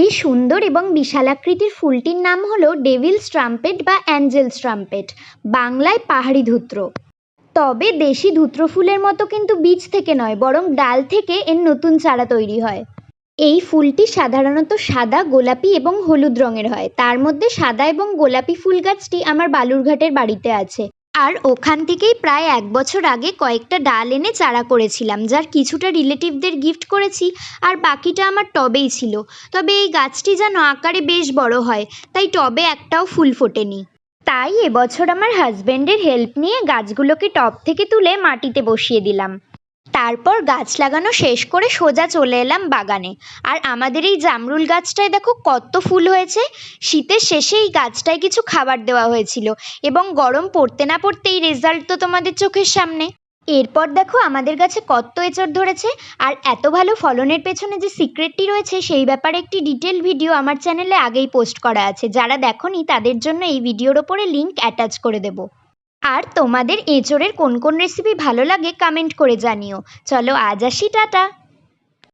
এই সুন্দর এবং বিশালাকৃতির ফুলটির নাম হলো ডেভিলস ট্রাম্পেট বা অ্যাঞ্জেলস ট্রাম্পেট, বাংলায় পাহাড়ি ধূত্র। তবে দেশি ধূত্র ফুলের মতো কিন্তু বীজ থেকে নয়, বরং ডাল থেকে এর নতুন চারা তৈরি হয়। এই ফুলটি সাধারণত সাদা, গোলাপি এবং হলুদ রঙের হয়। তার মধ্যে সাদা এবং গোলাপি ফুল গাছটি আমার বালুরঘাটের বাড়িতে আছে। আর ওখান থেকেই প্রায় 1 বছর আগে কয়েকটা ডাল এনে চারা করেছিলাম, যার কিছুটা রিলেটিভদের গিফট করেছি আর বাকিটা আমার টবেই ছিল। তবে এই গাছটি যেন আকারে বেশ বড় হয়, তাই টবে একটাও ফুল ফোটেনি। তাই এবছর আমার হাজবেন্ডের হেল্প নিয়ে গাছগুলোকে টব থেকে তুলে মাটিতে বসিয়ে দিলাম। তারপর গাছ লাগানো শেষ করে সোজা চলে এলাম বাগানে। আর আমাদের এই জামরুল গাছটায় দেখো কত ফুল হয়েছে। শীতের শেষে এই গাছটায় কিছু খাবার দেওয়া হয়েছিল এবং গরম পড়তে না পড়তেই রেজাল্ট তো তোমাদের চোখের সামনে। এরপর দেখো আমাদের গাছে কত এঁচড় ধরেছে। আর এত ভালো ফলনের পেছনে যে সিক্রেটটি রয়েছে সেই ব্যাপারে একটি ডিটেল ভিডিও আমার চ্যানেলে আগেই পোস্ট করা আছে। যারা দেখোনি তাদের জন্য এই ভিডিওর ওপরে লিঙ্ক অ্যাটাচ করে দেবো। আর তোমাদের এঁচড়ের কোন কোন রেসিপি ভালো লাগে কমেন্ট করে জানিও। চলো আজ আসি, টাটা।